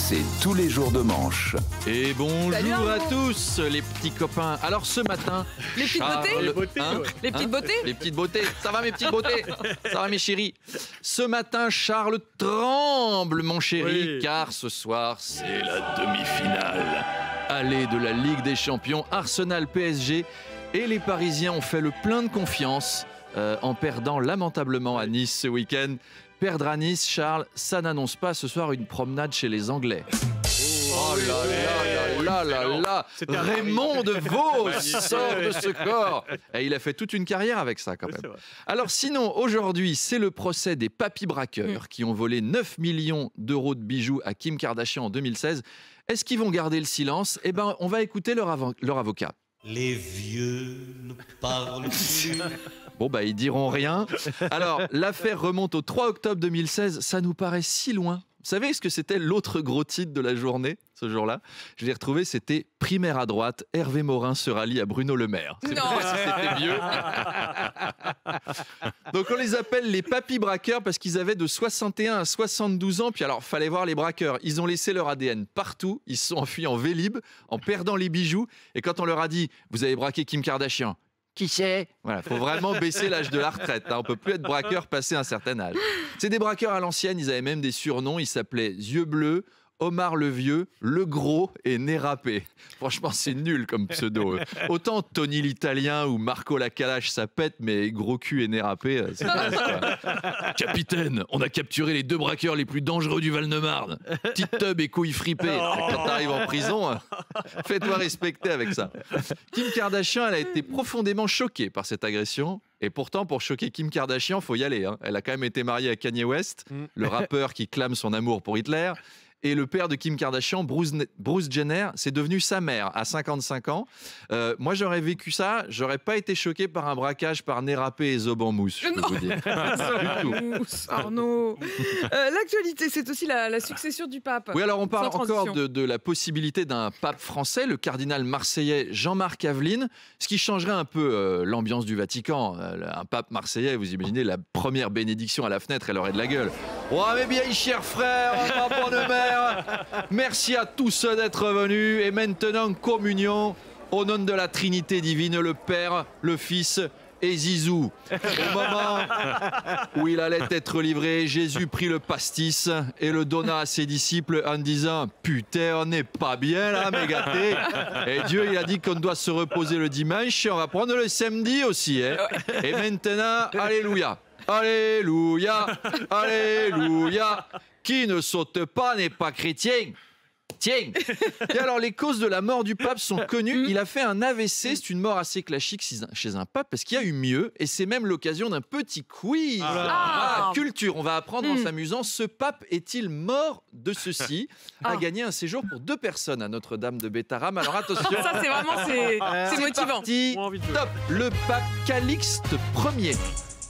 RMC tous les jours de manche. Et bonjour Salut, à tous les petits copains. Alors ce matin, Les petites beautés Les petites beautés Les petites beautés. Ça va mes petites beautés? Ça va mes chéris? Ce matin, Charles tremble mon chéri, Oui. car ce soir c'est la demi-finale. Allée de la Ligue des Champions, Arsenal-PSG. Et les Parisiens ont fait le plein de confiance en perdant lamentablement à Nice ce week-end. Perdre à Nice, Charles, ça n'annonce pas ce soir une promenade chez les Anglais. Oh là là là là là. C'était un Raymond DeVos sort de ce corps. Et il a fait toute une carrière avec ça quand C'est même. vrai. Alors sinon, aujourd'hui, c'est le procès des papy braqueurs qui ont volé 9 millions d'euros de bijoux à Kim Kardashian en 2016. Est-ce qu'ils vont garder le silence? Eh ben, on va écouter leur avocat. Les vieux ne parlent plus. Bon, bah, ils diront rien. Alors, l'affaire remonte au 3 octobre 2016. Ça nous paraît si loin. Vous savez ce que c'était l'autre gros titre de la journée, ce jour-là? Je l'ai retrouvé, c'était Primaire à droite, Hervé Morin se rallie à Bruno Le Maire. C'est Non. pas si c'était mieux. Donc, on les appelle les papy braqueurs parce qu'ils avaient de 61 à 72 ans. Puis alors, fallait voir les braqueurs. Ils ont laissé leur ADN partout. Ils se sont enfuis en Vélib, en perdant les bijoux. Et quand on leur a dit « Vous avez braqué Kim Kardashian », qui c'est? Voilà, faut vraiment baisser l'âge de la retraite. Hein. On peut plus être braqueur passé un certain âge. C'est des braqueurs à l'ancienne. Ils avaient même des surnoms. Ils s'appelaient Yeux Bleus, Omar le Vieux, Le Gros et Nez Râpé. Franchement, c'est nul comme pseudo. Autant Tony l'Italien ou Marco la Calache, ça pète, mais Gros Cul et Nez Râpé, c'est pas ça. Capitaine, on a capturé les 2 braqueurs les plus dangereux du Val-de-Marne. Petite teub et couilles fripées. Quand t'arrives en prison, fais-toi respecter avec ça. Kim Kardashian, elle a été profondément choquée par cette agression. Et pourtant, pour choquer Kim Kardashian, faut y aller. Hein. Elle a quand même été mariée à Kanye West, le rappeur qui clame son amour pour Hitler. Et le père de Kim Kardashian, Bruce Jenner, c'est devenu sa mère à 55 ans. Moi, j'aurais vécu ça. J'aurais pas été choqué par un braquage par Nez Râpé et Zob en mousse, je peux vous dire. Du tout. Mousse, Arnaud. L'actualité, c'est aussi la succession du pape. Oui, alors on parle Sans encore transition. de la possibilité d'un pape français, le cardinal marseillais Jean-Marc Aveline, ce qui changerait un peu l'ambiance du Vatican. Un pape marseillais, vous imaginez, la première bénédiction à la fenêtre, elle aurait de la gueule. Oh, mais bien, chers frères, papa de mère, merci à tous d'être venus. Et maintenant, communion au nom de la Trinité divine, le Père, le Fils et Zizou. Au moment où il allait être livré, Jésus prit le pastis et le donna à ses disciples en disant « Putain, on n'est pas bien là, mes gâtés !» Et Dieu, il a dit qu'on doit se reposer le dimanche et on va prendre le samedi aussi. Hein. Et maintenant, alléluia, alléluia, alléluia. Qui ne saute pas n'est pas chrétien. Tiens. Et alors, les causes de la mort du pape sont connues. Il a fait un AVC. C'est une mort assez classique chez un pape parce qu'il y a eu mieux. Et c'est même l'occasion d'un petit quiz. Ah. Culture. On va apprendre en s'amusant. Ce pape est-il mort de ceci? A gagné un séjour pour 2 personnes à Notre-Dame de Bétarame. Alors attention. Ça, c'est vraiment c'est motivant. Parti. Moins envie de jouer. Top. Le pape Calixte Ier.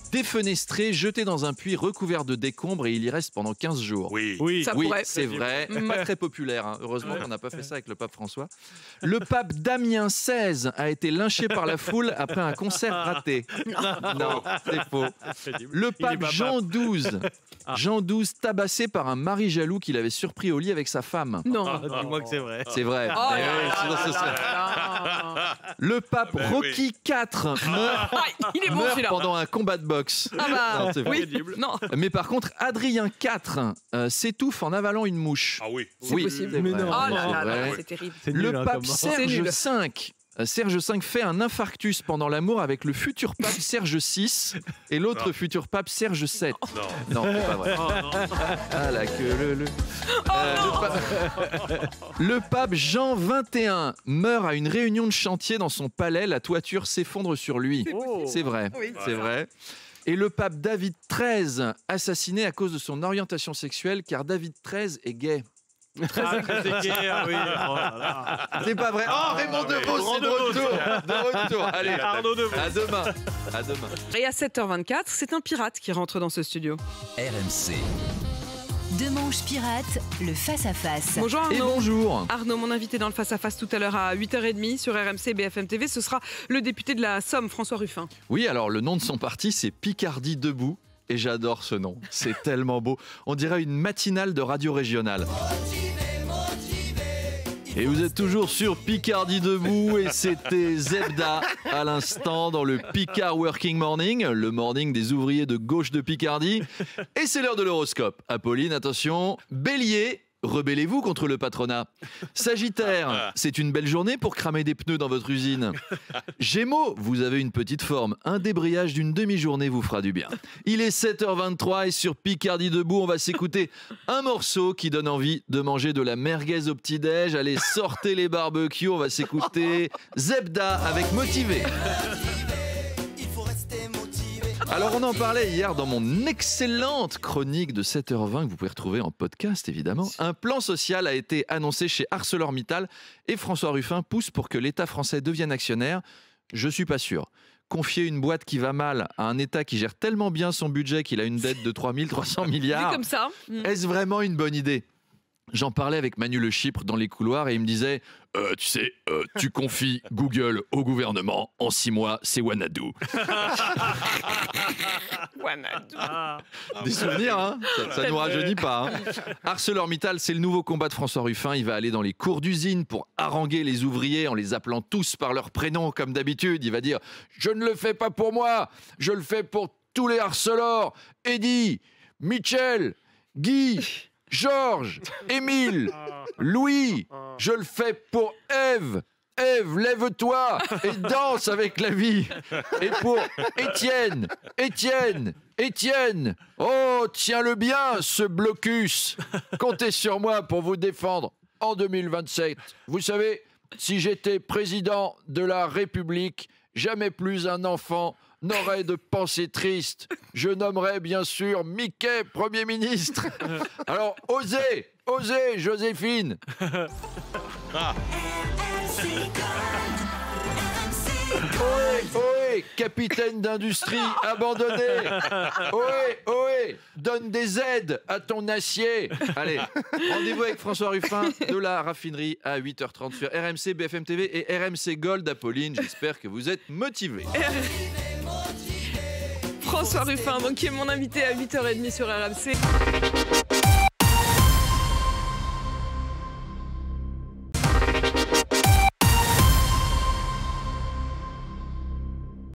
Défenestré, jeté dans un puits recouvert de décombres et il y reste pendant 15 jours. Oui. Ça Oui, pourrait. c'est vrai. Pas très populaire. Hein. Heureusement qu'on n'a pas fait ça avec le pape François. Le pape Damien XVI a été lynché par la foule après un concert raté. Non, c'est faux. Le pape Jean XII. Jean XII tabassé par un mari jaloux qu'il avait surpris au lit avec sa femme. Non. Dis-moi que c'est vrai. C'est vrai. Oh Eh là oui, là sinon là ce serait- là. Le pape Rocky IV meurt, Ah, il est bon meurt celui-là. pendant un combat de boxe. Ah bah, Non, c'est vrai. oui. Non, Mais par contre, Adrien IV s'étouffe en avalant une mouche. Ah oui. c'est Oui, possible. c'est Mais vrai. non. Oh C'est là là vrai. là, c'est terrible. C'est Le nul, hein, pape comme mort. C'est Serge nul. V. Serge V fait un infarctus pendant l'amour avec le futur pape Serge VI et l'autre futur pape Serge VII. Non, c'est pas vrai. Ah la queue le. Le pape Jean XXI meurt à une réunion de chantier dans son palais. La toiture s'effondre sur lui. C'est vrai. Oui. C'est vrai. Et le pape David XIII assassiné à cause de son orientation sexuelle car David XIII est gay. C'est gay, ah oui. Oh là là. C'est pas vrai. Oh, Raymond DeVos, c'est de retour. De retour. Allez, Arnaud DeVos. à demain. À demain. Et à 7h24, c'est un pirate qui rentre dans ce studio. RMC. Deux manches pirates, le face-à-face. Bonjour Et Arnaud. bonjour. Arnaud, mon invité dans le face-à-face tout à l'heure à 8h30 sur RMC BFM TV, ce sera le député de la Somme, François Ruffin. Oui, alors le nom de son parti, c'est Picardie Debout. Et j'adore ce nom. C'est tellement beau. On dirait une matinale de radio régionale. Et vous êtes toujours sur Picardie Debout et c'était Zebda à l'instant dans le Picard Working Morning, le morning des ouvriers de gauche de Picardie. Et c'est l'heure de l'horoscope. Apolline, attention, Bélier. Rebellez-vous contre le patronat. Sagittaire, c'est une belle journée pour cramer des pneus dans votre usine. Gémeaux, vous avez une petite forme. Un débrayage d'une demi-journée vous fera du bien. Il est 7h23 et sur Picardie Debout, on va s'écouter un morceau qui donne envie de manger de la merguez au petit-déj. Allez, sortez les barbecues, on va s'écouter Zebda avec Motivé. Alors on en parlait hier dans mon excellente chronique de 7h20 que vous pouvez retrouver en podcast évidemment. Un plan social a été annoncé chez ArcelorMittal et François Ruffin pousse pour que l'État français devienne actionnaire. Je suis pas sûr. Confier une boîte qui va mal à un État qui gère tellement bien son budget qu'il a une dette de 3300 milliards, Vu comme ça. est-ce vraiment une bonne idée ? J'en parlais avec Manu Le Chypre dans les couloirs et il me disait tu confies Google au gouvernement, en 6 mois, c'est Wanadu. Des souvenirs, hein, ça ne nous rajeunit pas. Hein. ArcelorMittal, c'est le nouveau combat de François Ruffin. Il va aller dans les cours d'usine pour haranguer les ouvriers en les appelant tous par leur prénom, comme d'habitude. Il va dire « Je ne le fais pas pour moi, je le fais pour tous les Arcelor, Eddy, Michel, Guy, Georges, Émile, Louis, je le fais pour Ève. Ève, lève-toi et danse avec la vie. Et pour Étienne, oh, tiens-le bien, ce blocus. Comptez sur moi pour vous défendre en 2027. Vous savez, si j'étais président de la République, jamais plus un enfant n'aurait de pensée triste. Je nommerais bien sûr Mickey Premier ministre. Alors, osez, Joséphine. Ohé, capitaine d'industrie abandonné. Ohé, donne des aides à ton acier. Allez, rendez-vous avec François Ruffin de la raffinerie à 8h30 sur RMC, BFM TV et RMC Gold. Apolline, j'espère que vous êtes motivés. François Ruffin, donc, qui est mon invité à 8h30 sur RMC.